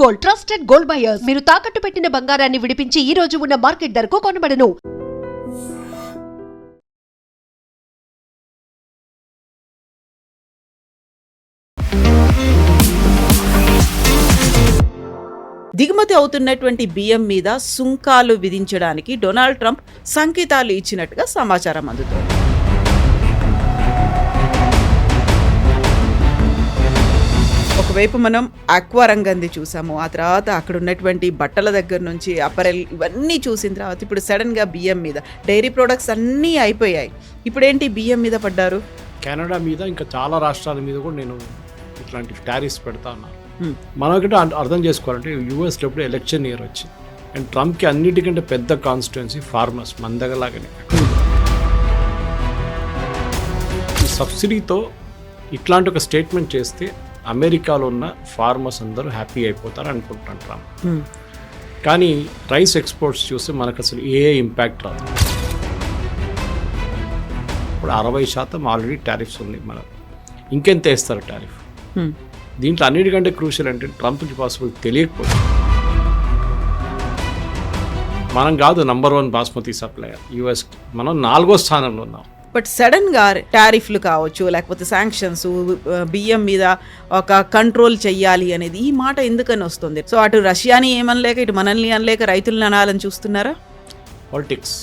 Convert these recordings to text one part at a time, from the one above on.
Gold, trusted gold buyers. మీరు తాకట్టు పెట్టిన బంగారాన్ని విడిపించి ఈ రోజు ఉన్న మార్కెట్ ధరకు కొనబడను. దిగుమతి అవుతున్నటువంటి బియ్యం మీద సుంకాలు విధించడానికి డొనాల్డ్ ట్రంప్ సంకేతాలు ఇచ్చినట్టుగా సమాచారం అందుతోంది. ఒకవైపు మనం ఆక్వా రంగంది చూసాము, ఆ తర్వాత అక్కడ ఉన్నటువంటి బట్టల దగ్గర నుంచి అపరెల్ ఇవన్నీ చూసిన తర్వాత ఇప్పుడు సడన్గా బియ్యం మీద డైరీ ప్రొడక్ట్స్ అన్నీ అయిపోయాయి. ఇప్పుడేంటి బియ్యం మీద పడ్డారు? కెనడా మీద ఇంకా చాలా రాష్ట్రాల మీద కూడా నేను ఇట్లాంటి టారిఫ్స్ పెడతా ఉన్నాను. మనకంటే అర్థం చేసుకోవాలంటే యూఎస్లో ఎప్పుడు ఎలక్షన్ ఇయర్ వచ్చి అండ్ ట్రంప్కి అన్నిటికంటే పెద్ద కాన్స్టిట్యున్సీ ఫార్మర్స్ మన దగ్గరలాగానే. ఈ సబ్సిడీతో ఇట్లాంటి ఒక స్టేట్మెంట్ చేస్తే అమెరికాలో ఉన్న ఫార్మర్స్ అందరూ హ్యాపీ అయిపోతారు అనుకుంటున్నాను ట్రంప్. కానీ రైస్ ఎక్స్పోర్ట్స్ చూస్తే మనకు అసలు ఏ ఇంపాక్ట్ రాదు. ఇప్పుడు 60% ఆల్రెడీ టారిఫ్స్ ఉంది. మన ఇంకెంత వేస్తారు టారిఫ్? దీంట్లో అన్నిటికంటే క్రూషియల్ అంటే ట్రంప్కి పాసిబుల్ తెలియకపోతే మనం కాదు నంబర్ 1 బాస్మతి సప్లయర్ యూఎస్కి, మనం 4వ స్థానంలో ఉన్నాం. బట్ సడన్గా టారిఫ్లు కావచ్చు, లేకపోతే శాంక్షన్స్, బియ్యం మీద ఒక కంట్రోల్ చెయ్యాలి అనేది ఈ మాట ఎందుకని వస్తుంది? సో అటు రష్యాని ఏమనలేక ఇటు మనల్ని అనలేక రైతులను అనాలని చూస్తున్నారా? Politics,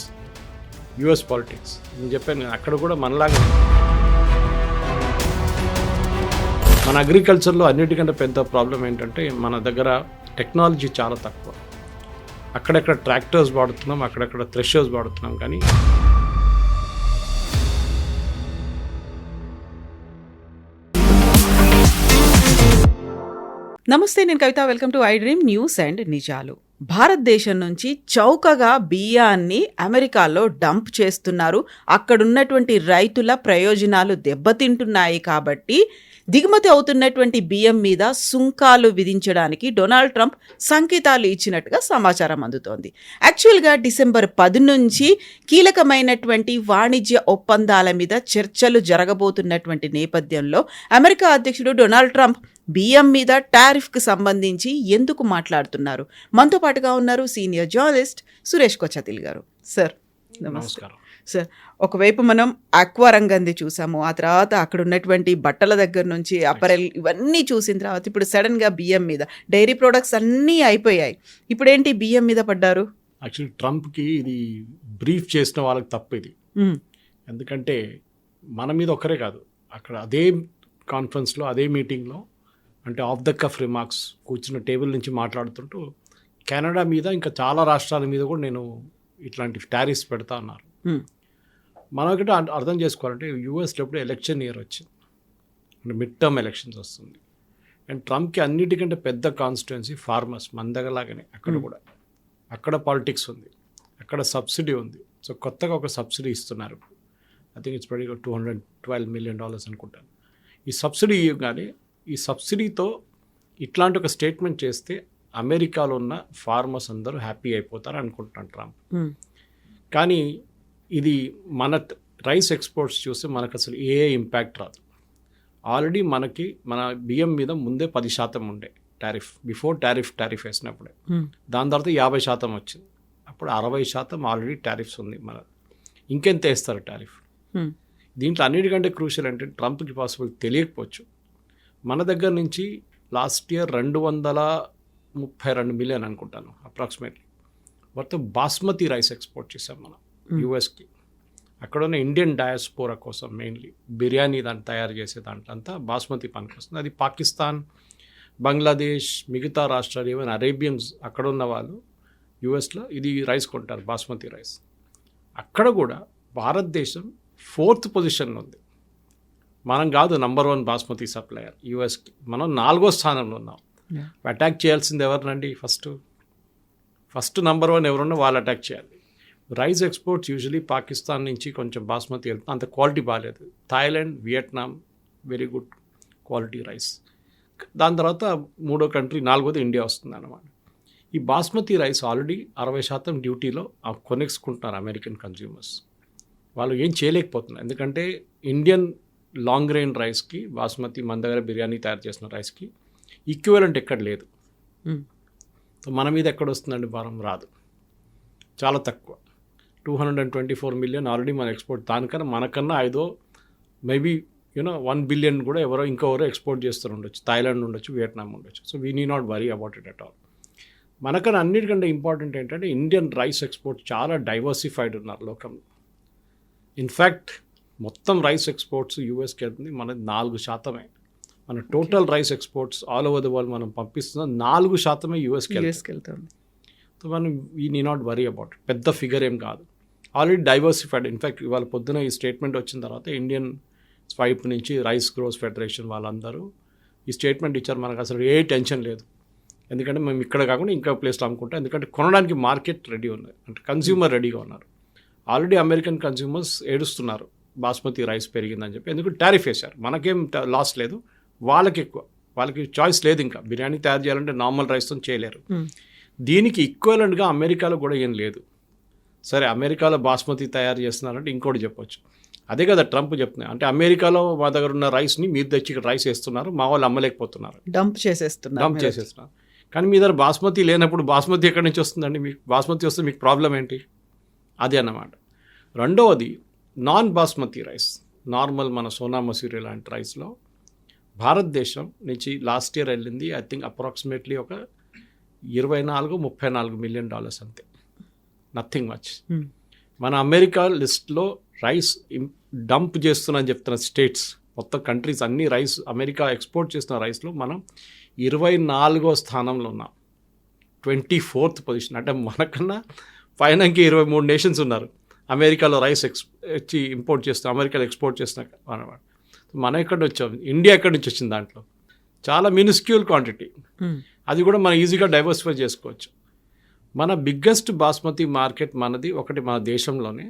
US politics. నేను చెప్పాను అక్కడ కూడా మనలాగా మన అగ్రికల్చర్లో అన్నిటికంటే పెద్ద ప్రాబ్లం ఏంటంటే మన దగ్గర టెక్నాలజీ చాలా తక్కువ. అక్కడక్కడ ట్రాక్టర్స్ వాడుతున్నాం, అక్కడక్కడ థ్రెషర్స్ వాడుతున్నాం. కానీ నమస్తే, నేను Kavitha. Welcome to I dream news and నిజాలు. భారతదేశం నుంచి చౌకగా బియ్యాన్ని అమెరికాలో డంప్ చేస్తున్నారు. అక్కడున్నటువంటి రైతుల ప్రయోజనాలు దెబ్బతింటున్నాయి. కాబట్టి దిగుమతి అవుతున్నటువంటి బియ్యం మీద సుంకాలు విధించడానికి డొనాల్డ్ ట్రంప్ సంకేతాలు ఇచ్చినట్టుగా సమాచారం అందుతోంది. యాక్చువల్గా డిసెంబర్ 10 నుంచి కీలకమైనటువంటి వాణిజ్య ఒప్పందాల మీద చర్చలు జరగబోతున్నటువంటి నేపథ్యంలో అమెరికా అధ్యక్షుడు డొనాల్డ్ ట్రంప్ బియ్యం మీద టారిఫ్కి సంబంధించి ఎందుకు మాట్లాడుతున్నారు? మనతో పాటుగా ఉన్నారు సీనియర్ జర్నలిస్ట్ సురేష్ కొచ్చతిల్ గారు. సార్ నమస్కారం. సార్, ఒకవైపు మనం ఆక్వా రంగంది చూసాము, ఆ తర్వాత అక్కడ ఉన్నటువంటి బట్టల దగ్గర నుంచి అపరెల్ ఇవన్నీ చూసిన తర్వాత ఇప్పుడు సడన్గా బియ్యం మీద డైరీ ప్రొడక్ట్స్ అన్నీ అయిపోయాయి. ఇప్పుడేంటి బియ్యం మీద పడ్డారు? యాక్చువల్లీ ట్రంప్కి ఇది బ్రీఫ్ చేసిన వాళ్ళకి తప్పు ఇది. ఎందుకంటే మన మీద ఒక్కరే కాదు, అక్కడ అదే కాన్ఫరెన్స్లో అదే మీటింగ్లో అంటే ఆఫ్ ద కఫ్ రిమార్క్స్ కూర్చున్న టేబుల్ నుంచి మాట్లాడుతుంటూ కెనడా మీద ఇంకా చాలా రాష్ట్రాల మీద కూడా నేను ఇట్లాంటి టారిఫ్స్ పెడతా ఉన్నారు. మనకంటే అర్థం చేసుకోవాలంటే యూఎస్లో ఎప్పుడు ఎలక్షన్ ఇయర్ వచ్చింది అంటే మిడ్ టర్మ్ ఎలక్షన్స్ వస్తుంది అండ్ ట్రంప్కి అన్నిటికంటే పెద్ద కాన్స్టిట్యున్సీ ఫార్మర్స్ మన దగ్గరలాగానే. అక్కడ కూడా అక్కడ పాలిటిక్స్ ఉంది, అక్కడ సబ్సిడీ ఉంది. సో కొత్తగా ఒక సబ్సిడీ ఇస్తున్నారు. ఐ థింక్ ఇట్స్ ప్రతి $212 million అనుకుంటాను. ఈ సబ్సిడీ ఇవ్వగానే ఈ సబ్సిడీతో ఇట్లాంటి ఒక స్టేట్మెంట్ చేస్తే అమెరికాలో ఉన్న ఫార్మర్స్ అందరూ హ్యాపీ అయిపోతారు అనుకుంటున్నాను ట్రంప్. కానీ ఇది మన రైస్ ఎక్స్పోర్ట్స్ చూస్తే మనకు అసలు ఏ ఇంపాక్ట్ రాదు. ఆల్రెడీ మనకి మన బియ్యం మీద ముందే 10% ఉండే టారిఫ్, బిఫోర్ టారిఫ్ వేసినప్పుడే. దాని తర్వాత 50% వచ్చింది. అప్పుడు 60% ఆల్రెడీ టారిఫ్స్ ఉంది. మన ఇంకెంత వేస్తారు టారిఫ్? దీంట్లో అన్నిటికంటే క్రూషియల్ అంటే ట్రంప్కి పాసిబుల్ తెలియకపోవచ్చు మన దగ్గర నుంచి లాస్ట్ ఇయర్ 232 మిలియన్ అనుకుంటాను అప్రాక్సిమేట్లీ మొత్తం బాస్మతి రైస్ ఎక్స్పోర్ట్ చేసాం మనం యూఎస్కి. అక్కడ ఉన్న ఇండియన్ డయాస్పోరా కోసం మెయిన్లీ బిర్యానీ దాన్ని తయారు చేసే దాంట్లో అంతా బాస్మతి పనికి వస్తుంది. అది పాకిస్తాన్, బంగ్లాదేశ్, మిగతా రాష్ట్రాలు, ఈవెన్ అరేబియన్స్ అక్కడ ఉన్న వాళ్ళు యూఎస్లో ఇది రైస్ కొంటారు, బాస్మతి రైస్. అక్కడ కూడా భారతదేశం 4th పొజిషన్లో ఉంది. మనం కాదు నంబర్ 1 బాస్మతి సప్లయర్ యూఎస్కి, మనం 4వ స్థానంలో ఉన్నాం. అటాక్ చేయాల్సింది ఎవరినండి? ఫస్ట్ నంబర్ 1 ఎవరున్నా వాళ్ళు అటాక్ చేయాలి. రైస్ ఎక్స్పోర్ట్స్ యూజువలీ పాకిస్తాన్ నుంచి కొంచెం బాస్మతి వెళ్తుంది, అంత క్వాలిటీ బాగాలేదు. Thailand, Vietnam very good quality rice. దాని తర్వాత 3వ కంట్రీ, 4వది ఇండియా వస్తుంది అన్నమాట. ఈ బాస్మతి రైస్ ఆల్రెడీ 60% డ్యూటీలో కొనేసుకుంటున్నారు అమెరికన్ కన్జ్యూమర్స్. వాళ్ళు ఏం చేయలేకపోతున్నారు, ఎందుకంటే ఇండియన్ లాంగ్ గ్రెయిన్ రైస్కి బాస్మతి మన దగ్గర బిర్యానీ తయారు చేసిన రైస్కి ఈక్వలెంట్ ఎక్కడ లేదు. సో మన మీద ఎక్కడ వస్తుందండి భారం? రాదు, చాలా తక్కువ. 224 మిలియన్ ఆల్రెడీ మన ఎక్స్పోర్ట్. దానికన్నా మనకన్నా మేబీ 1 బిలియన్ కూడా ఇంకెవరో ఎక్స్పోర్ట్ చేస్తూ ఉండొచ్చు. థాయిలాండ్ ఉండొచ్చు, వియట్నాం ఉండొచ్చు. So we need not worry about it at all. మనకన్నా అన్నిటికంటే ఇంపార్టెంట్ ఏంటంటే ఇండియన్ రైస్ ఎక్స్పోర్ట్ చాలా డైవర్సిఫైడ్ ఉన్నారు లోకంలో. ఇన్ఫ్యాక్ట్ మొత్తం రైస్ ఎక్స్పోర్ట్స్ యూఎస్కి వెళ్తుంది, మనది 4%. మన total rice exports all over the world మనం పంపిస్తున్న 4% యూఎస్కి వెళ్తుంది. సో మనం we need not worry about. పెద్ద ఫిగర్ ఏం కాదు, ఆల్రెడీ డైవర్సిఫైడ్. ఇన్ఫ్యాక్ట్ ఇవాళ పొద్దున ఈ స్టేట్మెంట్ వచ్చిన తర్వాత ఇండియన్ వైపు నుంచి రైస్ గ్రోస్ ఫెడరేషన్ వాళ్ళందరూ ఈ స్టేట్మెంట్ ఇచ్చారు. మనకు అసలు ఏ టెన్షన్ లేదు, ఎందుకంటే మేము ఇక్కడ కాకుండా ఇంకా ప్లేస్లో అమ్ముకుంటాం. ఎందుకంటే కొనడానికి మార్కెట్ రెడీ ఉన్నది, అంటే కన్స్యూమర్ రెడీగా ఉన్నారు. ఆల్రెడీ అమెరికన్ కన్స్యూమర్స్ ఏడుస్తున్నారు బాస్మతి రైస్ పెరిగిందని చెప్పి, ఎందుకంటే టారిఫ్ వేశారు. మనకేం లాస్ లేదు, వాళ్ళకి ఎక్కువ. వాళ్ళకి చాయిస్ లేదు, ఇంకా బిర్యానీ తయారు చేయాలంటే నార్మల్ రైస్తో చేయలేరు. దీనికి ఈక్వలెంట్గా అమెరికాలో కూడా ఏం లేదు. సరే, అమెరికాలో బాస్మతి తయారు చేస్తున్నారంటే ఇంకోటి చెప్పొచ్చు, అదే కదా ట్రంప్ చెప్తున్నాయి. అంటే అమెరికాలో మా దగ్గర ఉన్న రైస్ని మీరు తెచ్చి ఇక్కడ రైస్ వేస్తున్నారు, మా వాళ్ళు అమ్మలేకపోతున్నారు, డంప్ చేసేస్తున్నారు. కానీ మీ దగ్గర బాస్మతి లేనప్పుడు బాస్మతి ఎక్కడి నుంచి వస్తుందండి? మీకు బాస్మతి వస్తే మీకు ప్రాబ్లం ఏంటి? అది అన్నమాట. రెండవది నాన్ బాస్మతి రైస్, నార్మల్ మన సోనా మసూరి లాంటి రైస్లో భారతదేశం నుంచి లాస్ట్ ఇయర్ వెళ్ళింది ఐ థింక్ అప్రాక్సిమేట్లీ ఒక 24-34 మిలియన్ డాలర్స్ అంతే, నథింగ్ మచ్. మన అమెరికా లిస్ట్లో రైస్ డంప్ చేస్తున్నా చెప్తున్న స్టేట్స్ మొత్తం కంట్రీస్ అన్ని రైస్ అమెరికా ఎక్స్పోర్ట్ చేస్తున్న రైస్లో మనం 24వ స్థానంలో ఉన్నాం, 24th పొజిషన్. అంటే మనకన్నా పైనకి 23 నేషన్స్ ఉన్నారు అమెరికాలో రైస్ ఇంపోర్ట్ చేస్తాం, అమెరికాలో ఎక్స్పోర్ట్ చేస్తున్నా అనమాట. మనం ఎక్కడి నుంచి వచ్చాం? ఇండియా ఎక్కడి నుంచి వచ్చింది? దాంట్లో చాలా మినిస్క్యూల్ క్వాంటిటీ, అది కూడా మనం ఈజీగా డైవర్సిఫై చేసుకోవచ్చు. మన బిగ్గెస్ట్ బాస్మతి మార్కెట్ మనది, ఒకటి మన దేశంలోనే,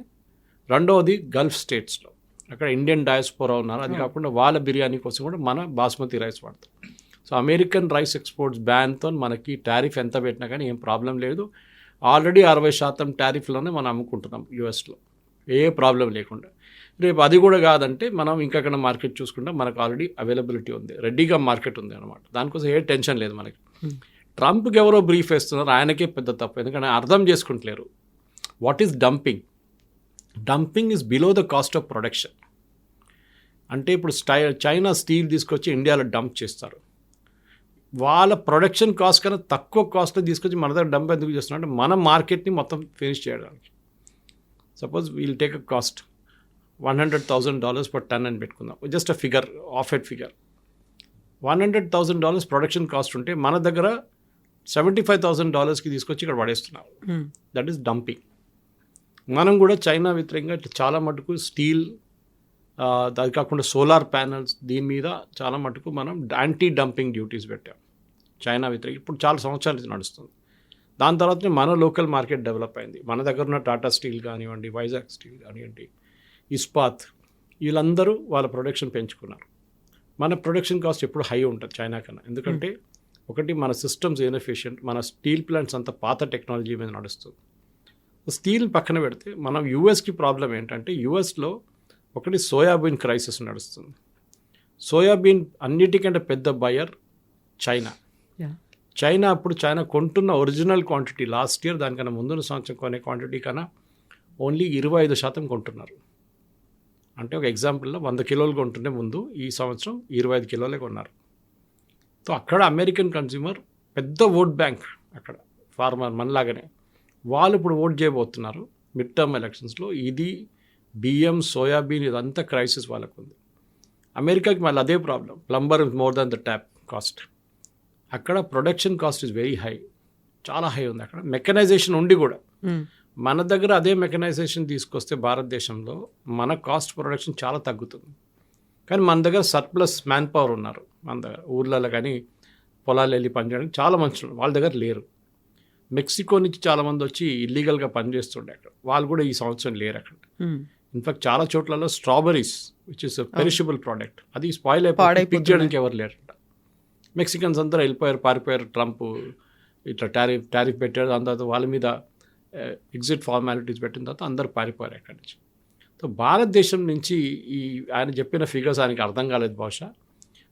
రెండవది గల్ఫ్ స్టేట్స్లో, అక్కడ ఇండియన్ డయాస్పోరా ఉన్నారు. అది కాకుండా వాళ్ళ బిర్యానీ కోసం కూడా మన బాస్మతి రైస్ వాడతాం. సో అమెరికన్ రైస్ ఎక్స్పోర్ట్స్ బ్యాన్తో మనకి టారిఫ్ ఎంత పెట్టినా కానీ ఏం ప్రాబ్లం లేదు. ఆల్రెడీ 60% టారిఫ్లోనే మనం అమ్ముకుంటున్నాం యూఎస్లో, ఏ ప్రాబ్లం లేకుండా. రేపు అది కూడా కాదంటే మనం ఇంకక్కడ మార్కెట్ చూసుకుంటాం, మనకు ఆల్రెడీ అవైలబిలిటీ ఉంది, రెడీగా మార్కెట్ ఉంది అనమాట. దానికోసం ఏ టెన్షన్ లేదు మనకి. ట్రంప్కి ఎవరో బ్రీఫ్ వేస్తున్నారు, ఆయనకే పెద్ద తప్పు, ఎందుకంటే అర్థం చేసుకుంటలేరు what is dumping. Dumping is below the cost of production. అంటే ఇప్పుడు చైనా స్టీల్ తీసుకొచ్చి ఇండియాలో డంప్ చేస్తారు, వాళ్ళ ప్రొడక్షన్ కాస్ట్ కన్నా తక్కువ కాస్ట్లో తీసుకొచ్చి మన దగ్గర డంప్ ఎందుకు చేస్తున్నారు అంటే మన మార్కెట్ని మొత్తం ఫినిష్ చేయడానికి. Suppose we'll take a cost $100,000 per ton అని పెట్టుకుందాం, just a figure, of ed figure. $100,000 production cost ఉంటే మన దగ్గర $75,000కి తీసుకొచ్చి ఇక్కడ పడేస్తున్నారు. That is dumping. మనం కూడా చైనా వ్యతిరేకంగా చాలా మటుకు స్టీల్, అది కాకుండా సోలార్ ప్యానల్స్, దీని మీద చాలా మటుకు మనం యాంటీ డంపింగ్ డ్యూటీస్ పెట్టాం చైనా వ్యతిరేక. ఇప్పుడు చాలా సంవత్సరాలు నడుస్తుంది. దాని తర్వాతనే మన లోకల్ మార్కెట్ డెవలప్ అయింది. మన దగ్గర ఉన్న టాటా స్టీల్ కానివ్వండి, వైజాగ్ స్టీల్ కానివ్వండి, ఇస్పాత్, వీళ్ళందరూ వాళ్ళ ప్రొడక్షన్ పెంచుకున్నారు. మన ప్రొడక్షన్ కాస్ట్ ఎప్పుడు హై ఉంటుంది చైనా కన్నా, ఎందుకంటే ఒకటి మన సిస్టమ్స్ ఇన్ఎఫిషియంట్, మన స్టీల్ ప్లాంట్స్ అంతా పాత టెక్నాలజీ మీద నడుస్తుంది. స్టీల్ పక్కన పెడితే మనం యూఎస్కి ప్రాబ్లం ఏంటంటే, యూఎస్లో ఒకటి సోయాబీన్ క్రైసిస్ నడుస్తుంది. సోయాబీన్ అన్నిటికంటే పెద్ద బయర్ చైనా. చైనా కొంటున్న ఒరిజినల్ క్వాంటిటీ లాస్ట్ ఇయర్ దానికన్నా ముందున్న సంవత్సరం కొనే క్వాంటిటీ కన్నా ఓన్లీ 25% కొంటున్నారు. అంటే ఒక ఎగ్జాంపుల్లో 100 కిలోలు కొంటుంటే ముందు ఈ సంవత్సరం 25 కిలోలే కొన్నారు. సో అక్కడ అమెరికన్ కన్స్యూమర్ పెద్ద ఓట్ బ్యాంక్, అక్కడ ఫార్మర్ మనలాగానే వాళ్ళు ఇప్పుడు ఓట్ చేయబోతున్నారు మిడ్ టర్మ్ ఎలక్షన్స్లో. ఇది బియ్యం, సోయాబీన్, ఇదంతా క్రైసిస్ వాళ్ళకు ఉంది. అమెరికాకి మళ్ళీ అదే problem, plumber more than the tap cost. అక్కడ production cost is very high, చాలా హై ఉంది అక్కడ. మెకనైజేషన్ ఉండి కూడా మన దగ్గర అదే మెకనైజేషన్ తీసుకొస్తే భారతదేశంలో మన కాస్ట్ ప్రొడక్షన్ చాలా తగ్గుతుంది. కానీ మన దగ్గర సర్ప్లస్ మ్యాన్ పవర్ ఉన్నారు, మన దగ్గర ఊర్లలో కానీ పొలాలు వెళ్ళి పనిచేయడానికి చాలా మంచి వాళ్ళ దగ్గర లేరు. మెక్సికో నుంచి చాలామంది వచ్చి ఇల్లీగల్గా పనిచేస్తుండే అక్కడ, వాళ్ళు కూడా ఈ సంవత్సరం లేరు అక్కడ. ఇన్ఫాక్ట్ చాలా చోట్లలో strawberries which is perishable product, అది స్పాయిల్ అయిపోయి పిక్ చేయడానికి ఎవరు లేరంట. మెక్సికన్స్ అందరూ వెళ్ళిపోయారు, పారిపోయారు. ట్రంప్ ఇట్లా టారిఫ్ పెట్టారు, దాని తర్వాత వాళ్ళ మీద ఎగ్జిట్ ఫార్మాలిటీస్ పెట్టిన తర్వాత అందరూ పారిపోయారు అక్కడి నుంచి. సో భారతదేశం నుంచి ఈ ఆయన చెప్పిన ఫిగర్స్ ఆయనకి అర్థం కాలేదు బహుశా.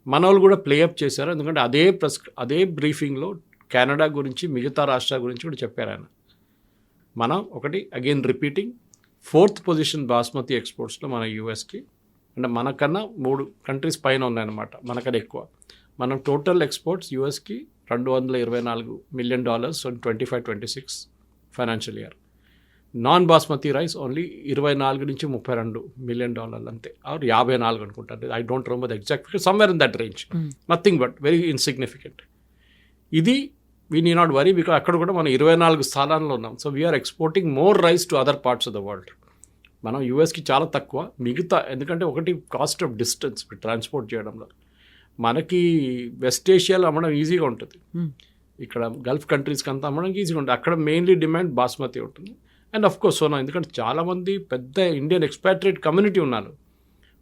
మన వాళ్ళు కూడా ప్లేఅప్ చేశారు, ఎందుకంటే అదే బ్రీఫింగ్లో కెనడా గురించి, మిగతా రాష్ట్రాల గురించి కూడా చెప్పారు ఆయన. మనం ఒకటి again repeating 4th position basmati ఎక్స్పోర్ట్స్లో మన యూఎస్కి, అంటే మనకన్నా 3 కంట్రీస్ పైన ఉన్నాయన్నమాట, మనకన్నా ఎక్కువ. మనం టోటల్ ఎక్స్పోర్ట్స్ యూఎస్కి $224 million 25-26 ఫైనాన్షియల్ ఇయర్. నాన్ బాస్మతి రైస్ ఓన్లీ 24 నుంచి $32 million అంతే, ఆర్ 54 అనుకుంటారు. I don't remember the exact figure, somewhere in that range. Nothing but very insignificant. ఇది we need not worry, because అక్కడ కూడా మనం 24 స్థానాల్లో ఉన్నాం. So we are exporting more rice to other parts of the world. మనం యూఎస్కి చాలా తక్కువ, మిగతా ఎందుకంటే ఒకటి కాస్ట్ ఆఫ్ డిస్టెన్స్ ట్రాన్స్పోర్ట్ చేయడంలో. మనకి వెస్ట్ ఏషియాలో అమ్మడం ఈజీగా ఉంటుంది, ఇక్కడ గల్ఫ్ కంట్రీస్కి అంతా అమ్మడం ఈజీగా ఉంటుంది. అక్కడ మెయిన్లీ డిమాండ్ బాస్మతి ఉంటుంది. అండ్ ఆఫ్ కోర్స్ సోనా, ఎందుకంటే చాలామంది పెద్ద ఇండియన్ ఎక్స్పాట్రియేట్ కమ్యూనిటీ ఉన్నారు.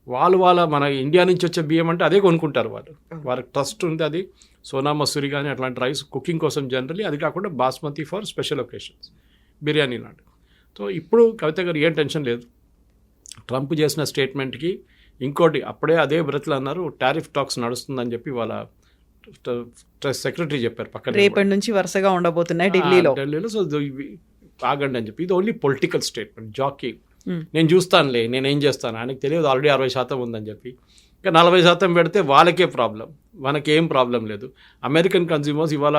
వాళ్ళ మన ఇండియా నుంచి వచ్చే బియ్యం అంటే అదే కొనుక్కుంటారు వాళ్ళు. వాళ్ళకి ట్రస్ట్ ఉంది, అది సోనా మసూరి కానీ అట్లాంటి రైస్ కుకింగ్ కోసం జనరలీ. అది కాకుండా basmati for special occasions, biryani లాంటి. సో ఇప్పుడు కవిత గారు ఏం టెన్షన్ లేదు. ట్రంప్ చేసిన స్టేట్మెంట్కి ఇంకోటి అప్పుడే అదే బ్రతులు అన్నారు, టారిఫ్ టాక్స్ నడుస్తుందని చెప్పి వాళ్ళ సెక్రటరీ చెప్పారు పక్కన, రేపటి నుంచి వరుసగా ఉండబోతున్నాయి ఢిల్లీలో. సో ఆగండి అని చెప్పి. ఇది ఓన్లీ పొలిటికల్ స్టేట్మెంట్, జాకీ. నేను చూస్తానులే, నేనేం చేస్తాను, ఆయనకు తెలియదు ఆల్రెడీ 60% ఉందని చెప్పి. ఇంకా 40% పెడితే వాళ్ళకే ప్రాబ్లం, మనకేం ప్రాబ్లం లేదు. అమెరికన్ కన్జ్యూమర్స్ ఇవాళ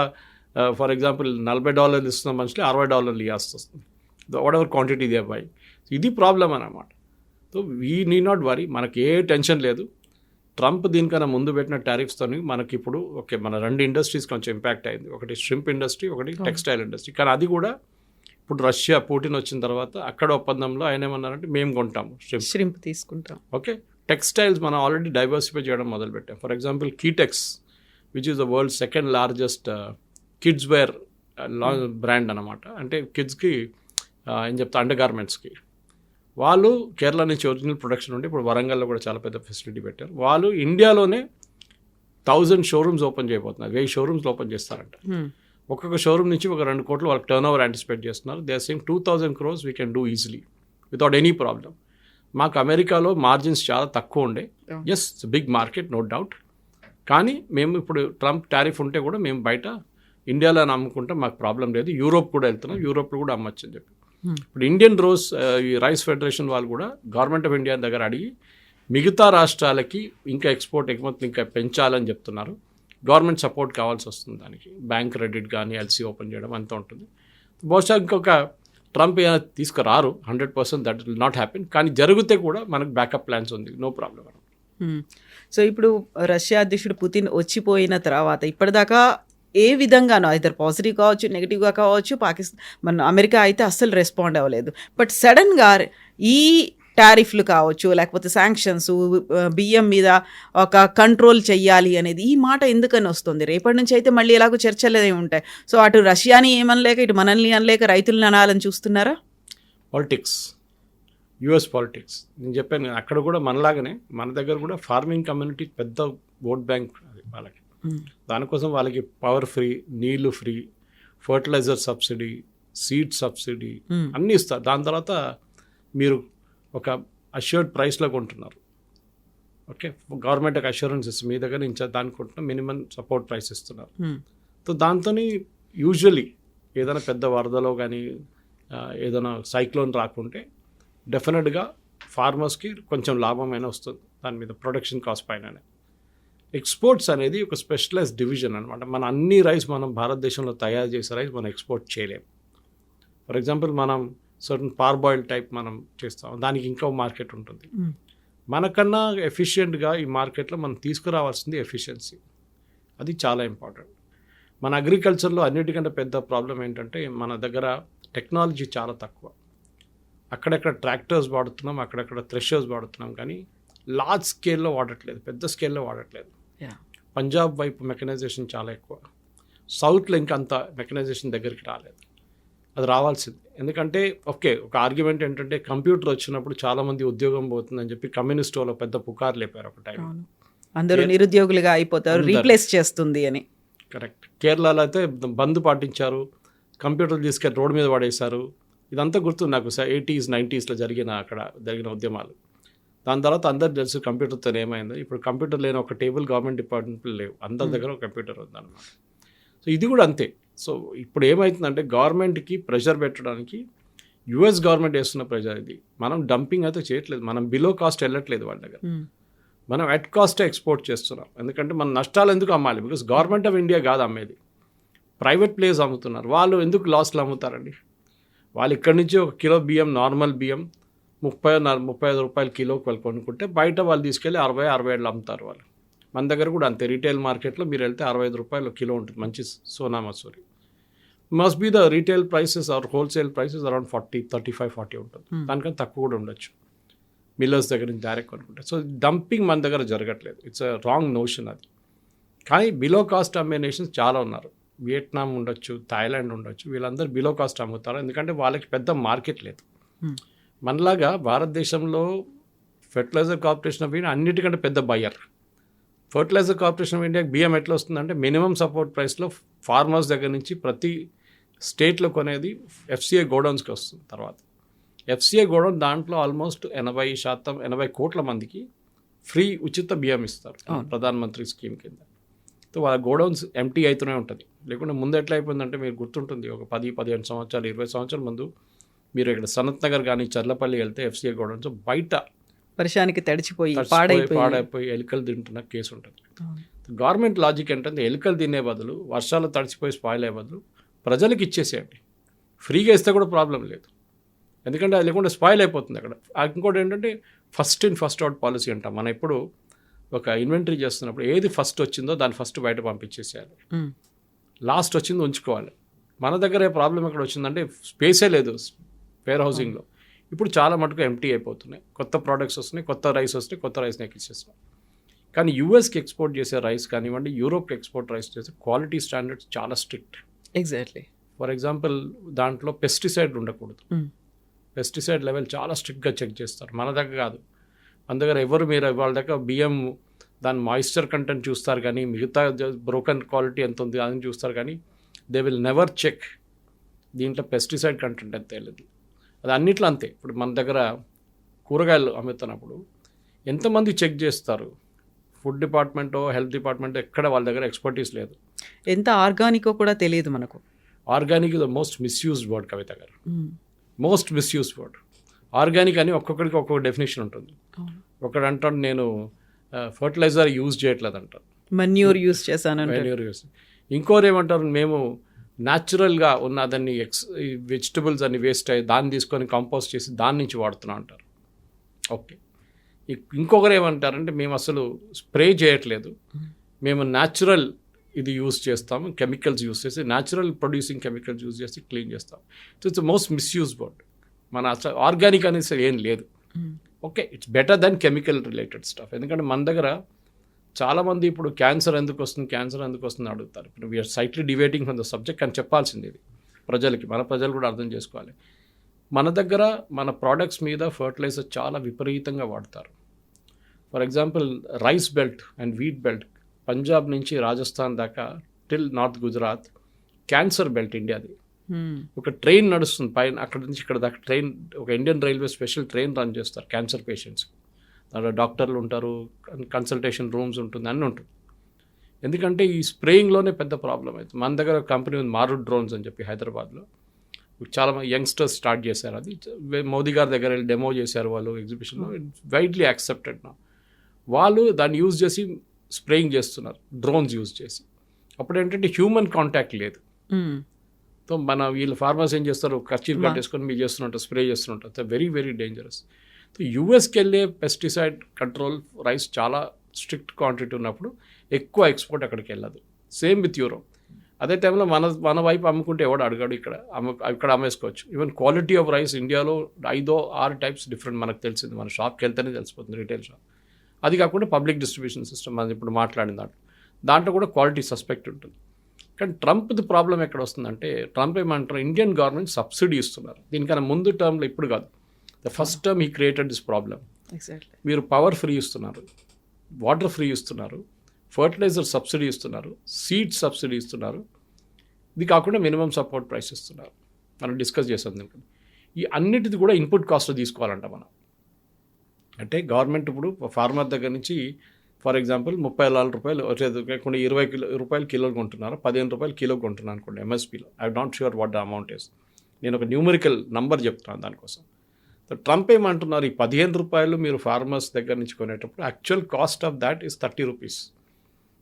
ఫర్ ఎగ్జాంపుల్ $40 ఇస్తున్న మనుషులు $60 ఇవ్వాల్సి వస్తుంది, what ever quantity they by. ఇది ప్రాబ్లం అన్నమాట. So we need not worry, మనకి ఏ టెన్షన్ లేదు. ట్రంప్ దీనికన్నా ముందు పెట్టిన టారిఫ్స్తో మనకి ఇప్పుడు ఓకే, మన 2 ఇండస్ట్రీస్ కొంచెం ఇంపాక్ట్ అయింది. ఒకటి షింప్ ఇండస్ట్రీ, ఒకటి టెక్స్టైల్ ఇండస్ట్రీ. కానీ అది కూడా ఇప్పుడు రష్యా పుటిన్ వచ్చిన తర్వాత అక్కడ ఒప్పందంలో ఆయన ఏమన్నారంటే మేము కొంటాము ష్రింప్ తీసుకుంటాం. ఓకే, టెక్స్టైల్స్ మనం ఆల్రెడీ డైవర్సిఫై చేయడం మొదలుపెట్టాం. For example Kitex, which is the world 2nd largest kids wear brand అనమాట. అంటే కిడ్స్కి ఏం చెప్తా అండర్ గార్మెంట్స్కి. వాళ్ళు కేరళ నుంచి ఒరిజినల్ ప్రొడక్షన్ ఉంటే ఇప్పుడు వరంగల్లో కూడా చాలా పెద్ద ఫెసిలిటీ పెట్టారు. వాళ్ళు ఇండియాలోనే 1000 షోరూమ్స్ ఓపెన్ చేయబోతున్నారు, 1000 షోరూమ్స్ ఓపెన్ చేస్తారంట. ఒక్కొక్క షోరూమ్ నుంచి ఒక 2 కోట్లు వాళ్ళకి టర్న్ ఓవర్ యాంటిసిపేట్ చేస్తున్నారు. They are saying 2000 crores we can do easily without any problem. మాకు అమెరికాలో మార్జిన్స్ చాలా తక్కువ ఉండే, yes big market no doubt. కానీ మేము ఇప్పుడు ట్రంప్ టారిఫ్ ఉంటే కూడా మేము బయట ఇండియాలో అమ్ముకుంటే మాకు ప్రాబ్లం లేదు. యూరోప్ కూడా వెళ్తున్నాం, యూరోప్లో కూడా అమ్మచ్చు అని చెప్పి. ఇప్పుడు ఇండియన్ ఈ రైస్ ఫెడరేషన్ వాళ్ళు కూడా గవర్నమెంట్ ఆఫ్ ఇండియా దగ్గర అడిగి మిగతా రాష్ట్రాలకి ఇంకా ఎగుమతులు ఇంకా పెంచాలని చెప్తున్నారు. గవర్నమెంట్ సపోర్ట్ కావాల్సి వస్తుంది దానికి, బ్యాంక్ క్రెడిట్ కానీ ఎల్సీ ఓపెన్ చేయడం అంతా ఉంటుంది. బహుశా ఇంకొక ట్రంప్ తీసుకురారు, 100% దట్ విల్ నాట్ హ్యాపెన్. కానీ జరిగితే కూడా మనకు బ్యాకప్ ప్లాన్స్ ఉంది, నో ప్రాబ్లం. సో ఇప్పుడు రష్యా అధ్యక్షుడు పుతిన్ వచ్చిపోయిన తర్వాత ఇప్పటిదాకా ఏ విధంగానో ఐదర్ పాజిటివ్ కావచ్చు, నెగిటివ్గా కావచ్చు, మన అమెరికా అయితే అస్సలు రెస్పాండ్ అవ్వలేదు. బట్ సడన్గా ఈ టారిఫ్లు కావచ్చు, లేకపోతే శాంక్షన్స్, బియ్యం మీద ఒక కంట్రోల్ చెయ్యాలి అనేది ఈ మాట ఎందుకని వస్తుంది? రేపటి నుంచి అయితే మళ్ళీ ఎలాగో చర్చలు ఉంటాయి. సో అటు రష్యాని ఏమనలేక, ఇటు మనల్ని అనలేక రైతులను అనాలని చూస్తున్నారా? Politics, US politics. నేను చెప్పాను అక్కడ కూడా మనలాగానే మన దగ్గర కూడా ఫార్మింగ్ కమ్యూనిటీ పెద్ద ఓట్ బ్యాంక్ అది వాళ్ళకి. దానికోసం వాళ్ళకి పవర్ ఫ్రీ, నీళ్లు free, fertiliser subsidy, seed subsidy అన్నీ ఇస్తారు. దాని తర్వాత మీరు ఒక అష్యూర్డ్ ప్రైస్లో కొంటున్నారు. ఓకే, గవర్నమెంట్ ఒక అష్యూరెన్స్ ఇస్తుంది, మీ దగ్గర నుంచి దానికి కొంటున్నా మినిమం సపోర్ట్ ప్రైస్ ఇస్తున్నారు. సో దాంతో యూజువలీ ఏదైనా పెద్ద వరదలో కానీ ఏదైనా సైక్లోన్ రాకుంటే డెఫినెట్గా ఫార్మర్స్కి కొంచెం లాభమైన వస్తుంది దాని మీద, ప్రొడక్షన్ కాస్ట్ పైననే. ఎక్స్పోర్ట్స్ అనేది ఒక స్పెషలైజ్డ్ డివిజన్ అనమాట. మన అన్ని రైస్ మనం భారతదేశంలో తయారు చేసే రైస్ మనం ఎక్స్పోర్ట్ చేయలేము. ఫర్ ఎగ్జాంపుల్ మనం సర్టన్ పార్బాయిల్ టైప్ మనం చేస్తాం, దానికి ఇంకా మార్కెట్ ఉంటుంది. మనకన్నా ఎఫిషియెంట్గా ఈ మార్కెట్లో మనం తీసుకురావాల్సింది ఎఫిషియన్సీ, అది చాలా ఇంపార్టెంట్. మన అగ్రికల్చర్లో అన్నిటికంటే పెద్ద ప్రాబ్లం ఏంటంటే మన దగ్గర టెక్నాలజీ చాలా తక్కువ. అక్కడెక్కడ ట్రాక్టర్స్ వాడుతున్నాం, అక్కడెక్కడ థ్రెషర్స్ వాడుతున్నాం, కానీ లార్జ్ స్కేల్లో వాడట్లేదు, పెద్ద స్కేల్లో వాడట్లేదు. పంజాబ్ వైపు మెకనైజేషన్ చాలా ఎక్కువ, సౌత్లో ఇంకా అంత మెకనైజేషన్ దగ్గరికి రాలేదు. అది రావాల్సింది. ఎందుకంటే ఓకే, ఒక ఆర్గ్యుమెంట్ ఏంటంటే కంప్యూటర్ వచ్చినప్పుడు చాలామంది ఉద్యోగం పోతుందని చెప్పి కమ్యూనిస్ట్ వాళ్ళు పెద్ద పుకారు లేపారు ఒక టైం. అందరూ నిరుద్యోగులుగా అయిపోతారు, రీప్లేస్ చేస్తుంది అని. కరెక్ట్. కేరళలో అయితే బంద్ పాటించారు, కంప్యూటర్లు తీసుకెళ్ళి రోడ్డు మీద పడేశారు. ఇదంతా గుర్తు నాకు 80s 90sలో జరిగిన ఉద్యమాలు. దాని తర్వాత అందరు తెలుసు కంప్యూటర్తో ఏమైందో. ఇప్పుడు కంప్యూటర్ లేని ఒక టేబుల్ గవర్నమెంట్ డిపార్ట్మెంట్లు లేవు, అందరి దగ్గర ఒక కంప్యూటర్ ఉందన్నమాట. సో ఇది కూడా అంతే. సో ఇప్పుడు ఏమవుతుందంటే గవర్నమెంట్కి ప్రెషర్ పెట్టడానికి యుఎస్ గవర్నమెంట్ వేస్తున్న ప్రెషర్ ఇది. మనం డంపింగ్ అయితే చేయట్లేదు, మనం బిలో కాస్ట్ వెళ్ళట్లేదు వాళ్ళ దగ్గర, మనం అట్ కాస్టే ఎక్స్పోర్ట్ చేస్తున్నాం. ఎందుకంటే మన నష్టాలు ఎందుకు అమ్మాలి? బికాస్ గవర్నమెంట్ ఆఫ్ ఇండియా కాదు అమ్మేది, ప్రైవేట్ ప్లేయర్స్ అమ్ముతున్నారు. వాళ్ళు ఎందుకు లాస్లో అమ్ముతారండి? వాళ్ళు ఇక్కడి నుంచి ఒక కిలో బియ్యం, నార్మల్ బియ్యం 35 రూపాయలు కిలోకి వాళ్ళు కొనుక్కుంటే బయట వాళ్ళు తీసుకెళ్ళి 60-67 అమ్ముతారు వాళ్ళు. మన దగ్గర కూడా అంతే, రీటైల్ మార్కెట్లో మీరు వెళ్తే 65 రూపాయలు కిలో ఉంటుంది మంచి Sona Masuri. Must be the retail prices are wholesale prices around 35-40 ఉంటుంది, దానికన్నా తక్కువ కూడా ఉండొచ్చు మిల్లర్స్ దగ్గర నుంచి డైరెక్ట్ కొనుక్కుంటే. సో డంపింగ్ మన దగ్గర జరగట్లేదు, ఇట్స్ అ రాంగ్ నోషన్ అది. కానీ బిలో కాస్ట్ అమ్మే నేషన్స్ చాలా ఉన్నారు, వియట్నాం ఉండొచ్చు, థాయిలాండ్ ఉండొచ్చు, వీళ్ళందరూ బిలో కాస్ట్ అమ్ముతారు ఎందుకంటే వాళ్ళకి పెద్ద మార్కెట్ లేదు. మనలాగా భారతదేశంలో ఫెర్టిలైజర్ కార్పొరేషన్ ఆఫ్ ఇండియా అన్నిటికంటే పెద్ద బయ్యర్. ఫర్టిలైజర్ కార్పొరేషన్ ఆఫ్ ఇండియాకి బియ్యం ఎట్లా వస్తుందంటే మినిమం సపోర్ట్ ప్రైస్లో ఫార్మర్స్ దగ్గర నుంచి ప్రతి స్టేట్లో కొనేది ఎఫ్సిఐ గోడౌన్స్కి వస్తుంది. తర్వాత ఎఫ్సిఐ గోడౌన్ దాంట్లో ఆల్మోస్ట్ 80 కోట్ల మందికి ఫ్రీ ఉచిత బియ్యం ఇస్తారు ప్రధానమంత్రి స్కీమ్ కింద. సో వాళ్ళ గోడౌన్స్ ఎంటీ అవుతూనే ఉంటుంది. లేకుంటే ముందు ఎట్లా అయిపోయిందంటే మీరు గుర్తుంటుంది, ఒక 10-15 సంవత్సరాలు 20 సంవత్సరాల ముందు మీరు ఇక్కడ సనత్ నగర్ కానీ చర్లపల్లి వెళ్తే ఎఫ్సిఐ గోడౌన్స్ బయట వర్షానికి తడిచిపోయి పాడైపోయి ఎలుకలు తింటున్న కేసు ఉంటుంది. గవర్నమెంట్ లాజిక్ ఏంటంటే ఎలుకలు తినే బదులు, వర్షాలు తడిచిపోయి స్పాయిల్ అయ్యే బదులు ప్రజలకు ఇచ్చేసేయండి, ఫ్రీగా ఇస్తే కూడా ప్రాబ్లం లేదు, ఎందుకంటే అది లేకుండా స్పాయిల్ అయిపోతుంది అక్కడ. ఇంకోటి ఏంటంటే first in first out policy అంటాం. మనం ఎప్పుడు ఒక ఇన్వెంటరీ చేస్తున్నప్పుడు ఏది ఫస్ట్ వచ్చిందో దాన్ని ఫస్ట్ బయట పంపించేసేయాలి, లాస్ట్ వచ్చింది ఉంచుకోవాలి. మన దగ్గర ప్రాబ్లం ఎక్కడ వచ్చిందంటే స్పేసే లేదు వేర్ హౌసింగ్లో. ఇప్పుడు చాలా మటుకు ఎంటీ అయిపోతున్నాయి, కొత్త ప్రోడక్ట్స్ వస్తున్నాయి, కొత్త రైస్ వస్తున్నాయి, కొత్త రైస్ని ఎక్కిచ్చేస్తున్నాం. కానీ యూఎస్కి ఎక్స్పోర్ట్ చేసే రైస్ కానివ్వండి, యూరోప్కి ఎక్స్పోర్ట్ రైస్ చేసే క్వాలిటీ స్టాండర్డ్స్ చాలా స్ట్రిక్ట్. ఎగ్జాక్ట్లీ. ఫర్ ఎగ్జాంపుల్ దాంట్లో పెస్టిసైడ్ ఉండకూడదు, పెస్టిసైడ్ లెవెల్ చాలా స్ట్రిక్ట్గా చెక్ చేస్తారు. మన దగ్గర కాదు, మన దగ్గర ఎవరు మీరు వాళ్ళ దగ్గర బియ్యం దాని మాయిశ్చర్ కంటెంట్ చూస్తారు కానీ మిగతా బ్రోకన్ క్వాలిటీ ఎంత ఉంది అని చూస్తారు కానీ దే విల్ నెవర్ చెక్ దీంట్లో పెస్టిసైడ్ కంటెంట్ ఎంత తెలియదు. అది అన్నిట్లో అంతే. ఇప్పుడు మన దగ్గర కూరగాయలు అమ్ముతున్నప్పుడు ఎంతమంది చెక్ చేస్తారు? ఫుడ్ డిపార్ట్మెంటో హెల్త్ డిపార్ట్మెంటో ఎక్కడ వాళ్ళ దగ్గర ఎక్స్పర్టీస్ లేదు. ఎంత ఆర్గానికో కూడా తెలియదు మనకు. Organic is the most misused word Kavitha గారు, మోస్ట్ మిస్యూజ్డ్ వర్డ్. ఆర్గానిక్ అని ఒక్కొక్కరికి ఒక్కొక్క డెఫినేషన్ ఉంటుంది. ఒకడు అంటాడు నేను ఫర్టిలైజర్ యూజ్ చేయట్లేదు అంటారు, మన్యూర్ యూజ్ చేశాను. మన్యూర్ యూజ్. ఇంకోరు ఏమంటారు మేము న్యాచురల్గా ఉన్న దాన్ని వెజిటబుల్స్ అన్ని వేస్ట్ అయ్యి దాన్ని తీసుకొని కంపోస్ట్ చేసి దాని నుంచి వాడుతున్నాం అంటారు. ఓకే. ఇంకొకరు ఏమంటారంటే మేము అసలు స్ప్రే చేయట్లేదు, మేము న్యాచురల్ ఇది యూజ్ చేస్తాము, కెమికల్స్ యూజ్ చేసి న్యాచురల్ ప్రొడ్యూసింగ్ కెమికల్స్ యూజ్ చేసి క్లీన్ చేస్తాం. So it's most misuse word. మన అసలు ఆర్గానిక్ అనేది ఏం లేదు. Okay, it's better than chemical related stuff. ఎందుకంటే మన దగ్గర చాలామంది ఇప్పుడు క్యాన్సర్ ఎందుకు వస్తుంది అడుగుతారు. ఇప్పుడు we are slightly deviating from the subject అని చెప్పాల్సింది ఇది ప్రజలకి, మన ప్రజలు కూడా అర్థం చేసుకోవాలి. మన దగ్గర మన ప్రోడక్ట్స్ మీద ఫర్టిలైజర్ చాలా విపరీతంగా వాడతారు. For example rice belt and wheat belt, Punjab నుంచి రాజస్థాన్ దాకా till north Gujarat cancer belt ఇండియాది. ఒక ట్రైన్ నడుస్తుంది పైన, అక్కడ నుంచి ఇక్కడ దాకా ట్రైన్, ఒక Indian railway special train run చేస్తారు క్యాన్సర్ పేషెంట్స్కి. దాంట్లో డాక్టర్లు ఉంటారు, కన్సల్టేషన్ రూమ్స్ ఉంటుంది, అన్నీ ఉంటుంది. ఎందుకంటే ఈ స్ప్రేయింగ్లోనే పెద్ద ప్రాబ్లం అవుతుంది. మన దగ్గర కంపెనీ ఉంది మారుడ్ డ్రోన్స్ అని చెప్పి హైదరాబాద్లో, చాలామంది యంగ్స్టర్స్ స్టార్ట్ చేశారు. అది మోదీ గారి దగ్గర వెళ్ళి డెమో చేశారు వాళ్ళు ఎగ్జిబిషన్లో, వైడ్లీ యాక్సెప్టెడ్ నా. వాళ్ళు దాన్ని యూజ్ చేసి స్ప్రేయింగ్ చేస్తున్నారు డ్రోన్స్ యూజ్ చేసి. అప్పుడు ఏంటంటే హ్యూమన్ కాంటాక్ట్ లేదు. సో మన వీళ్ళు ఫార్మర్స్ ఏం చేస్తారు, ఖర్చీలు కట్టేసుకొని మీరు చేస్తున్నట్టు స్ప్రే చేస్తున్నట్టు, వెరీ వెరీ డేంజరస్. సో యూఎస్కి వెళ్ళే పెస్టిసైడ్ కంట్రోల్ రైస్ చాలా స్ట్రిక్ట్ క్వాంటిటీ ఉన్నప్పుడు ఎక్కువ ఎక్స్పోర్ట్ అక్కడికి వెళ్ళదు. Same with Europe. అదే టైంలో మన వైపు అమ్ముకుంటే ఎవడు అడగాడు, ఇక్కడ అమ్మేసుకోవచ్చు. ఈవెన్ క్వాలిటీ ఆఫ్ రైస్ ఇండియాలో 5-6 టైప్స్ డిఫరెంట్ మనకు తెలిసింది, మన షాప్కి వెళ్తేనే తెలిసిపోతుంది, రిటైల్ షాప్. అది కాకుండా పబ్లిక్ డిస్ట్రిబ్యూషన్ సిస్టమ్ మనం ఇప్పుడు మాట్లాడిన దాంట్లో కూడా క్వాలిటీ సస్పెక్ట్ ఉంటుంది. కానీ ట్రంప్ది ప్రాబ్లం ఎక్కడ వస్తుందంటే, ట్రంప్ ఏమంటారు, ఇండియన్ గవర్నమెంట్ సబ్సిడీ ఇస్తున్నారు. దీనికన్నా ముందు టర్మ్లో, ఇప్పుడు కాదు, the first term he created this problem. మీరు పవర్ ఫ్రీ ఇస్తున్నారు, వాటర్ ఫ్రీ ఇస్తున్నారు, ఫర్టిలైజర్ సబ్సిడీ ఇస్తున్నారు, సీడ్ సబ్సిడీ ఇస్తున్నారు, ఇది కాకుండా మినిమం సపోర్ట్ ప్రైస్ ఇస్తున్నారు. మనం డిస్కస్ చేసాం దీనికి. ఈ అన్నిటిది కూడా ఇన్పుట్ కాస్ట్ తీసుకోవాలంట మనం. అంటే గవర్నమెంట్ ఇప్పుడు ఫార్మర్ దగ్గర నుంచి ఫర్ ఎగ్జాంపుల్ ₹30 లేకుండా ₹20 కిలో కొంటున్నారు, ₹15 కిలో కొంటున్నాను అనుకోండి ఎంఎస్పీలో. I not sure what the amount is. నేను ఒక న్యూమరికల్ నంబర్ చెప్తున్నాను దానికోసం. సో ట్రంప్ ఏమంటున్నారు, ఈ ₹15 మీరు ఫార్మర్స్ దగ్గర నుంచి కొనేటప్పుడు actual cost of that is ₹30.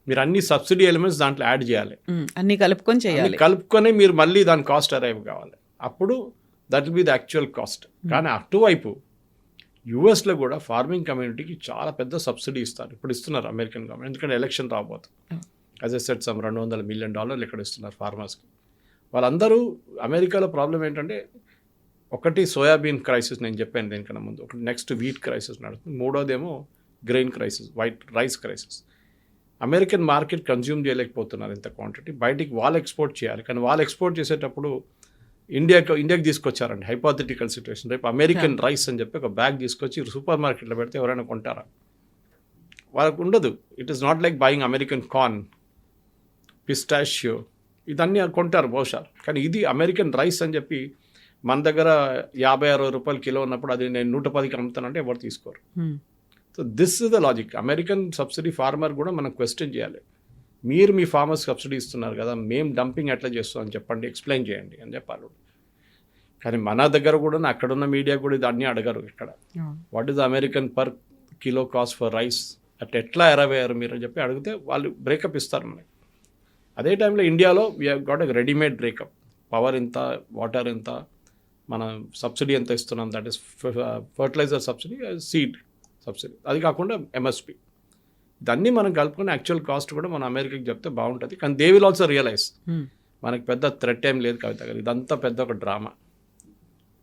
మీరు అన్ని సబ్సిడీ ఎలిమెంట్స్ దాంట్లో యాడ్ చేయాలి, అన్ని కలుపుకొని చేయాలి. కలుపుకొని మీరు మళ్ళీ దాని కాస్ట్ అరైవ్ కావాలి. అప్పుడు that will be the actual cost. కానీ అటువైపు యూఎస్లో కూడా ఫార్మింగ్ కమ్యూనిటీకి చాలా పెద్ద సబ్సిడీ ఇస్తారు. ఇప్పుడు ఇస్తున్నారు అమెరికన్ గవర్నమెంట్, ఎందుకంటే ఎలక్షన్ రాబోతుంది. As a set some $200 million ఇక్కడ ఇస్తున్నారు ఫార్మర్స్కి. వాళ్ళందరూ అమెరికాలో ప్రాబ్లం ఏంటంటే, ఒకటి సోయాబీన్ క్రైసిస్, నేను చెప్పాను దీనికన్నా ముందు. ఒకటి నెక్స్ట్ వీట్ క్రైసిస్ నడుస్తుంది, మూడోదేమో grain crisis, white rice crisis. American market consume చేయలేకపోతున్నారు ఇంత క్వాంటిటీ, బయటికి వాళ్ళు ఎక్స్పోర్ట్ చేయాలి. కానీ వాళ్ళు ఎక్స్పోర్ట్ చేసేటప్పుడు ఇండియాకి తీసుకొచ్చారండి హైపోథెటికల్ సిచ్యువేషన్. రేపు అమెరికన్ రైస్ అని చెప్పి ఒక బ్యాగ్ తీసుకొచ్చి సూపర్ మార్కెట్లో పెడితే ఎవరైనా కొంటారా? వాళ్ళకు ఉండదు. It is not like buying American corn, pistachio, ఇదన్నీ కొంటారు బహుశా. కానీ ఇది అమెరికన్ రైస్ అని చెప్పి మన దగ్గర ₹50-60 కిలో ఉన్నప్పుడు అది నేను 110కి అమ్ముతానంటే ఎవరు తీసుకోరు. So this is the logic. American subsidy farmer కూడా మనం క్వశ్చన్ చేయాలి. మీరు మీ ఫార్మర్స్ సబ్సిడీ ఇస్తున్నారు కదా, మేము డంపింగ్ ఎట్లా చేస్తామని చెప్పండి, ఎక్స్ప్లెయిన్ చేయండి అని చెప్పాలి. కానీ మన దగ్గర కూడా అక్కడున్న మీడియా కూడా ఇది అన్నీ అడగరు. ఇక్కడ what is American per kilo cost for rice at ఎట్లా ఎరవేయారు మీరు అని చెప్పి అడిగితే వాళ్ళు బ్రేకప్ ఇస్తారు మనకి. అదే టైంలో ఇండియాలో we have got a readymade breakup. Power ఇంత, వాటర్ ఇంత, మన సబ్సిడీ ఎంత ఇస్తున్నాం, that is fertiliser subsidy, seed subsidy, అది కాకుండా ఎంఎస్పి. ఇదన్నీ మనం కలుపుకుని యాక్చువల్ కాస్ట్ కూడా మనం అమెరికాకి చెప్తే బాగుంటుంది. కానీ దే విల్ ఆల్సో రియలైజ్ మనకి పెద్ద థ్రెట్ ఏం లేదు కవిత గారు, ఇదంతా పెద్ద ఒక drama,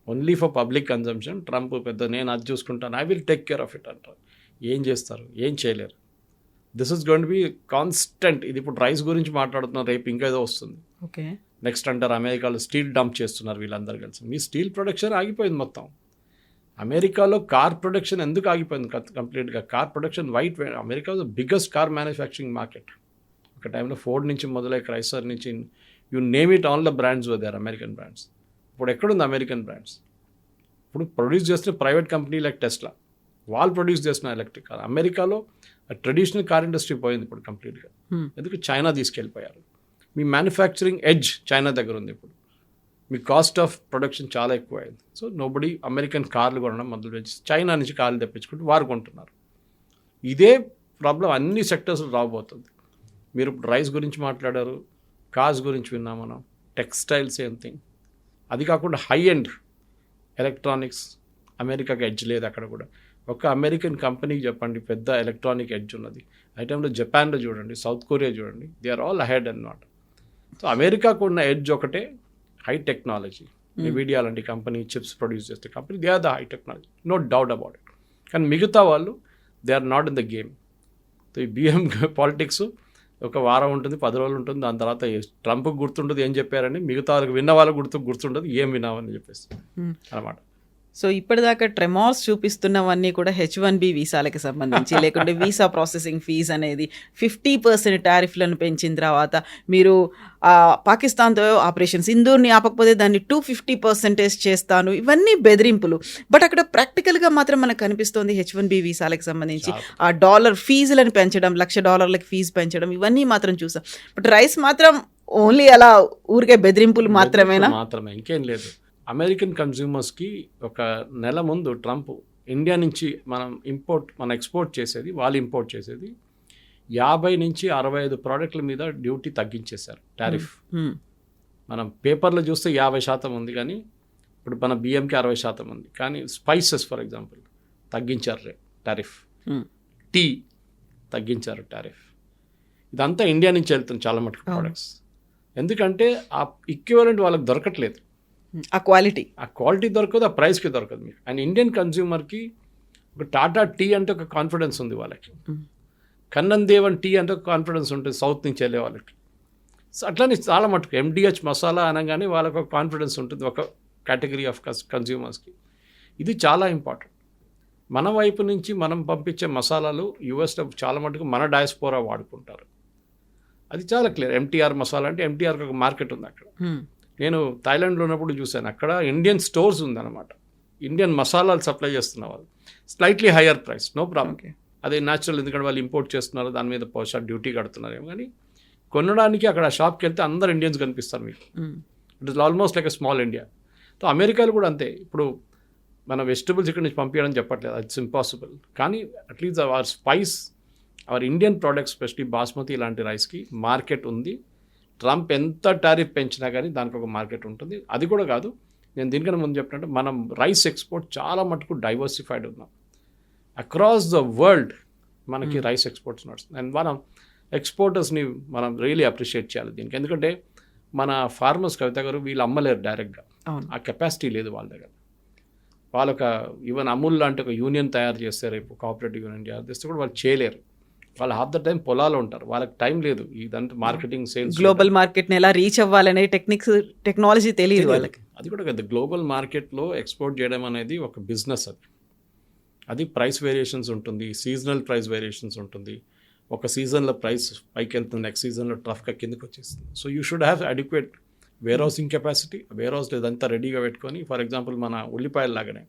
only for public consumption. Trump పెద్ద నేను అది చూసుకుంటాను, I will take care of it అంటారు. ఏం చేస్తారు? ఏం చేయలేరు. This is going to be constant. ఇది ఇప్పుడు రైస్ గురించి మాట్లాడుతున్నారు, రేపు ఇంకా ఏదో వస్తుంది. ఓకే, నెక్స్ట్ అంటారు అమెరికాలో స్టీల్ డంప్ చేస్తున్నారు వీళ్ళందరూ కలిసి. మీ స్టీల్ ప్రొడక్షన్ ఆగిపోయింది మొత్తం. అమెరికాలో కార్ ప్రొడక్షన్ ఎందుకు ఆగిపోయింది కంప్లీట్గా? Car production America was the biggest car manufacturing market. ఒక టైంలో ఫోర్డ్ నుంచి మొదలై క్రైస్లర్ నుంచి you name it, all the brands were American brands. ఇప్పుడు ఎక్కడుంది అమెరికన్ బ్రాండ్స్? ఇప్పుడు ప్రొడ్యూస్ చేస్తున్న ప్రైవేట్ కంపెనీ లైక్ టెస్లా, వాళ్ళు ప్రొడ్యూస్ చేస్తున్న ఎలక్ట్రిక్ కార్. అమెరికాలో ట్రెడిషనల్ కార్ ఇండస్ట్రీ పోయింది ఇప్పుడు కంప్లీట్గా. ఎందుకు? చైనా తీసుకెళ్ళిపోయారు. మీ మ్యానుఫ్యాక్చరింగ్ ఎడ్జ్ చైనా దగ్గర ఉంది. ఇప్పుడు మీ కాస్ట్ ఆఫ్ ప్రొడక్షన్ చాలా ఎక్కువ అయింది. సో నోబడి అమెరికన్ కార్లు కొనడం మొదలు పెంచి చైనా నుంచి కార్లు తెప్పించుకుంటూ వారు కొంటున్నారు. ఇదే ప్రాబ్లం అన్ని సెక్టర్స్లో రాబోతుంది. మీరు ఇప్పుడు రైస్ గురించి మాట్లాడారు, కార్స్ గురించి విన్నాం మనం, టెక్స్టైల్స్ సేమ్ థింగ్. అది కాకుండా హై ఎండ్ ఎలక్ట్రానిక్స్ అమెరికాకి ఎడ్జ్ లేదు అక్కడ కూడా. ఒక అమెరికన్ కంపెనీకి చెప్పండి పెద్ద ఎలక్ట్రానిక్ ఎడ్జ్ ఉన్నది. ఆ టైంలో జపాన్లో చూడండి, సౌత్ కొరియా చూడండి, దే ఆర్ ఆల్ అహెడ్ అన్నమాట. సో అమెరికాకు ఉన్న ఎడ్జ్ ఒకటే హై టెక్నాలజీ. NVIDIA లాంటి కంపెనీ చిప్స్ ప్రొడ్యూస్ చేసే company, they are the high technology, no doubt about it. కానీ మిగతా వాళ్ళు they are not in the game. So ఈ బిఎం పాలిటిక్స్ ఒక వారం ఉంటుంది, 10 రోజులు ఉంటుంది. దాని తర్వాత ట్రంప్కి గుర్తుంటుంది ఏం చెప్పారని, మిగతా వాళ్ళకి విన్న వాళ్ళకి గుర్తుంటుంది ఏం విన్నామని చెప్పేసి అనమాట. సో ఇప్పటిదాకా ట్రెమార్స్ చూపిస్తున్నవన్నీ కూడా H1B వీసాలకి సంబంధించి, లేకుంటే వీసా ప్రాసెసింగ్ ఫీజ్ అనేది 50% టారిఫ్లను పెంచిన తర్వాత మీరు పాకిస్తాన్తో ఆపరేషన్ సింధూర్ని ఆపకపోతే దాన్ని 250% చేస్తాను, ఇవన్నీ బెదిరింపులు. బట్ అక్కడ ప్రాక్టికల్గా మాత్రం మనకు కనిపిస్తోంది H1B వీసాలకు సంబంధించి ఆ డాలర్ ఫీజులను పెంచడం, $1,00,000 ఫీజు పెంచడం, ఇవన్నీ మాత్రం చూసాం. బట్ రైస్ మాత్రం ఓన్లీ అలా ఊరికే బెదిరింపులు మాత్రమేనా? మాత్రమే, ఇంకేం లేదు. అమెరికన్ కన్జ్యూమర్స్కి ఒక నెల ముందు ట్రంప్ ఇండియా నుంచి మనం ఎక్స్పోర్ట్ చేసేది, వాళ్ళు ఇంపోర్ట్ చేసేది 50 నుంచి 65 ప్రోడక్ట్ల మీద డ్యూటీ తగ్గించేశారు, టారిఫ్. మనం పేపర్లో చూస్తే 50% ఉంది, కానీ ఇప్పుడు మన బియ్యంకి 60% ఉంది. కానీ స్పైసెస్ ఫర్ ఎగ్జాంపుల్ తగ్గించారు టారిఫ్, టీ తగ్గించారు టారిఫ్. ఇదంతా ఇండియా నుంచి వెళ్తుంది చాలా మటుకు ప్రోడక్ట్స్. ఎందుకంటే ఆ ఈక్వివలెంట్ వాళ్ళకి దొరకట్లేదు. ఆ క్వాలిటీ దొరకదు, ఆ ప్రైస్కి దొరకదు మీకు. అండ్ ఇండియన్ కన్జ్యూమర్కి ఒక టాటా టీ అంటే ఒక కాన్ఫిడెన్స్ ఉంది వాళ్ళకి, కన్నన్ దేవన్ టీ అంటే ఒక కాన్ఫిడెన్స్ ఉంటుంది సౌత్ నుంచి వెళ్ళే వాళ్ళకి. సో అట్లానే చాలా మటుకు MDH మసాలా అనగానే వాళ్ళకు ఒక కాన్ఫిడెన్స్ ఉంటుంది ఒక కేటగిరీ ఆఫ్ కన్జ్యూమర్స్కి. ఇది చాలా ఇంపార్టెంట్. మన వైపు నుంచి మనం పంపించే మసాలాలు యూఎస్లో చాలా మటుకు మన డయాస్పోరా వాడుకుంటారు. అది చాలా క్లియర్. MTR మసాలా అంటే MTRకి ఒక మార్కెట్ ఉంది అక్కడ. నేను థాయిలాండ్లో ఉన్నప్పుడు చూశాను, అక్కడ ఇండియన్ స్టోర్స్ ఉందన్నమాట, ఇండియన్ మసాలాలు సప్లై చేస్తున్న వాళ్ళు, slightly higher price, no problem. అదే న్యాచురల్, ఎందుకంటే వాళ్ళు ఇంపోర్ట్ చేస్తున్నారు, దాని మీద బహుశా డ్యూటీ కడుతున్నారేమో. కానీ కొనడానికి అక్కడ షాప్కి వెళ్తే అందరు ఇండియన్స్ కనిపిస్తారు మీకు. It is almost like a small India. So అమెరికాలో కూడా అంతే. ఇప్పుడు మన వెజిటబుల్స్ ఇక్కడ నుంచి పంపించడం చెప్పట్లేదు, ఇట్స్ ఇంపాసిబుల్. కానీ at least our spice, our Indian products, specially basmati ఇలాంటి రైస్కి మార్కెట్ ఉంది. ట్రంప్ ఎంత టారిఫ్ పెంచినా కానీ దానికి ఒక మార్కెట్ ఉంటుంది. అది కూడా కాదు, నేను దీనికన్నా ముందు చెప్పినట్టు మనం రైస్ ఎక్స్పోర్ట్ చాలా మటుకు డైవర్సిఫైడ్ ఉన్నాం. అక్రాస్ ద వరల్డ్ మనకి రైస్ ఎక్స్పోర్ట్స్ నడుస్తుంది. అండ్ మనం ఎక్స్పోర్టర్స్ని మనం రియలీ అప్రిషియేట్ చేయాలి దీనికి. ఎందుకంటే మన ఫార్మర్స్, కవిత గారు, వీళ్ళు అమ్మలేరు డైరెక్ట్గా, ఆ కెపాసిటీ లేదు వాళ్ళ దగ్గర. వాళ్ళొక ఈవెన్ అమూల్ లాంటి ఒక యూనియన్ తయారు చేస్తే, రేపు కోఆపరేటివ్ యూనియన్ తయారు చేస్తే కూడా వాళ్ళు చేయలేరు. వాళ్ళు హాఫ్ ద టైం పొలాలు ఉంటారు, వాళ్ళకి టైం లేదు ఇదంతా మార్కెటింగ్, సేల్స్, గ్లోబల్ మార్కెట్ని ఎలా రీచ్ అవ్వాలనే టెక్నాలజీ తెలియదు వాళ్ళకి. అది కూడా కదా, గ్లోబల్ మార్కెట్లో ఎక్స్పోర్ట్ చేయడం అనేది ఒక బిజినెస్. అది ప్రైస్ వేరియేషన్స్ ఉంటుంది, సీజనల్ ప్రైస్ వేరియేషన్స్ ఉంటుంది. ఒక సీజన్లో ప్రైస్ పైకి వెళ్తుంది, నెక్స్ట్ సీజన్లో ట్రఫ్గా కిందకి వచ్చేస్తుంది. So you should have adequate warehousing capacity. వేర్ హౌస్లో ఇదంతా రెడీగా పెట్టుకొని, ఫర్ ఎగ్జాంపుల్ మన ఉల్లిపాయలు లాగానే,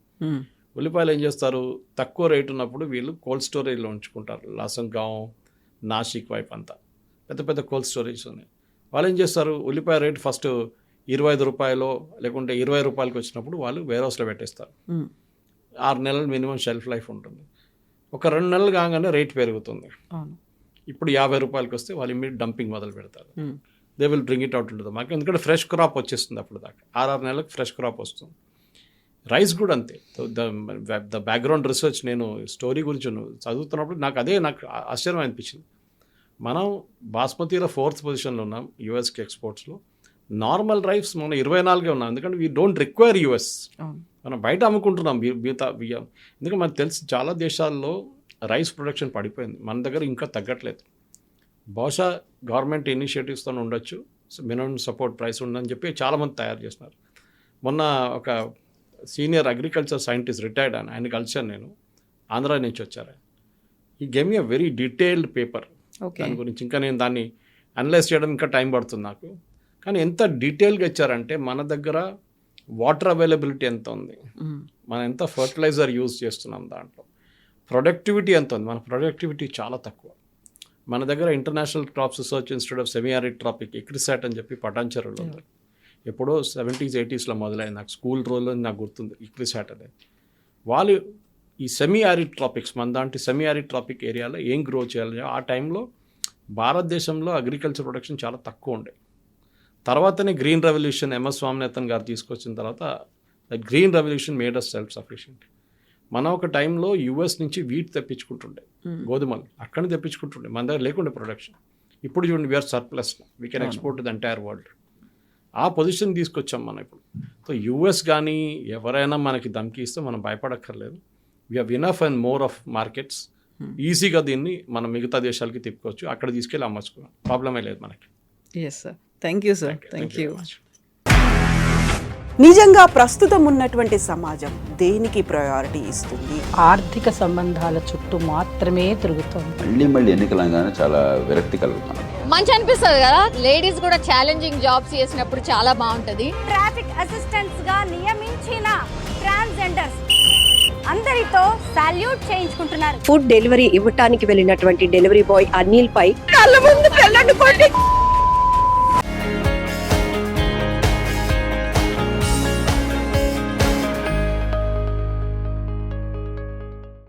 ఉల్లిపాయలు ఏం చేస్తారు, తక్కువ రేట్ ఉన్నప్పుడు వీళ్ళు కోల్డ్ స్టోరేజ్లో ఉంచుకుంటారు. లాసంగాం, నాసిక్ వైపు అంతా పెద్ద పెద్ద కోల్డ్ స్టోరేజ్ ఉన్నాయి. వాళ్ళు ఏం చేస్తారు, ఉల్లిపాయ రేట్ ఫస్ట్ 25 రూపాయలు లేకుంటే 20 రూపాయలకి వచ్చినప్పుడు వాళ్ళు వేర్ హౌస్లో పెట్టేస్తారు. 6 నెలలు మినిమం షెల్ఫ్ లైఫ్ ఉంటుంది. ఒక 2 నెలలు కాగానే రేట్ పెరుగుతుంది. ఇప్పుడు 50 రూపాయలకి వస్తే వాళ్ళు ఇమ్మీడియట్ డంపింగ్ మొదలు పెడతారు. They will bring it out ఉంటుంది మాకు, ఎందుకంటే ఫ్రెష్ క్రాప్ వచ్చేస్తుంది అప్పుడు దాకా. 6 నెలలకు ఫ్రెష్ క్రాప్ వస్తుంది. రైస్ కూడా అంతే. ద బ్యాక్గ్రౌండ్ రీసెర్చ్, నేను స్టోరీ గురించి చదువుతున్నప్పుడు నాకు ఆశ్చర్యం అనిపించింది. మనం బాస్మతిలో 4th పొజిషన్లో ఉన్నాం యూఎస్కి ఎక్స్పోర్ట్స్లో. నార్మల్ రైస్ మనం 24గా ఉన్నాం, ఎందుకంటే వీ డోంట్ రిక్వైర్ యూఎస్. మనం బయట అమ్ముకుంటున్నాం బియ్యం. ఎందుకంటే మనకు తెలిసి చాలా దేశాల్లో రైస్ ప్రొడక్షన్ పడిపోయింది, మన దగ్గర ఇంకా తగ్గట్లేదు. బహుశా గవర్నమెంట్ ఇనిషియేటివ్స్తో ఉండొచ్చు, మినిమం సపోర్ట్ ప్రైస్ ఉందని చెప్పి చాలామంది తయారు చేస్తున్నారు. మొన్న ఒక సీనియర్ అగ్రికల్చర్ సైంటిస్ట్ రిటైర్డ్ ఆయన కలిసాను నేను, ఆంధ్ర నుంచి వచ్చారు. ఈ game a very detailed paper దాని గురించి. ఇంకా నేను దాన్ని అనలైజ్ చేయడం ఇంకా టైం పడుతుంది నాకు. కానీ ఎంత డీటెయిల్గా ఇచ్చారంటే, మన దగ్గర వాటర్ అవైలబిలిటీ ఎంత ఉంది, మనం ఎంత ఫర్టిలైజర్ యూజ్ చేస్తున్నాం, దాంట్లో ప్రొడక్టివిటీ ఎంత ఉంది. మన ప్రొడక్టివిటీ చాలా తక్కువ. మన దగ్గర international crops research institute of semi arid tropic, ICRISAT అని చెప్పి పటాన్చెరులో ఉంది. ఎప్పుడో 70s 80sలో మొదలైంది, నాకు స్కూల్ రోజుల్లో నాకు గుర్తుంది ఇక్రిసాట్ అనేది. వాళ్ళు ఈ సెమీ ఆరిడ్ ట్రాపిక్స్, మన దాంట్లో సెమీ ఆరిడ్ ట్రాపిక్ ఏరియాలో ఏం గ్రో చేయాలి. ఆ టైంలో భారతదేశంలో అగ్రికల్చర్ ప్రొడక్షన్ చాలా తక్కువ ఉండే. తర్వాతనే green revolution MS Swaminathan garu తీసుకొచ్చిన తర్వాత green revolution made us self sufficient. మనం ఒక టైంలో యూఎస్ నుంచి వీట్ తెప్పించుకుంటుండే, గోధుమలు అక్కడిని తెప్పించుకుంటుండే, మన దగ్గర లేకుండే ప్రొడక్షన్. ఇప్పుడు చూడండి, we are surplus, we can export to the entire world. ఆ పొజిషన్ తీసుకొచ్చాం మనం ఇప్పుడు. సో యూఎస్ కానీ ఎవరైనా మనకి ధమ్కి ఇస్తే మనం భయపడక్కర్లేదు. We have enough and more of markets. ఈజీగా దీన్ని మనం మిగతా దేశాలకి తిప్పుకోవచ్చు, అక్కడ తీసుకెళ్ళి అమ్మచ్చుకోవాలి, ప్రాబ్లమే లేదు మనకి. Yes sir, thank you sir, thank you. నిజంగా ప్రస్తుతం ఉన్నటువంటి సమాజం దేనికి ప్రయారిటీ ఇస్తుంది? ఆర్థిక సంబంధాల చుట్టూ మాత్రమే తిరుగుతోంది. మళ్ళీ ఎన్నికలంగానే చాలా విరక్తి కలుగుతాను. మంచి అనిపిస్తుంది కదా, లేడీస్ కూడా ఛాలెంజింగ్ జాబ్స్ చేసినప్పుడు చాలా బాగుంటది. ట్రాఫిక్ అసిస్టెంట్స్ గా నియమించిన ట్రాన్స్జెండర్స్ అందరితో సాల్యూట్ చేయించుకుంటున్నారు. ఫుడ్ డెలివరీ ఇవ్వటానికి వెళ్ళినటువంటి డెలివరీ బాయ్ అనిల్ పై కళ్ళ ముందు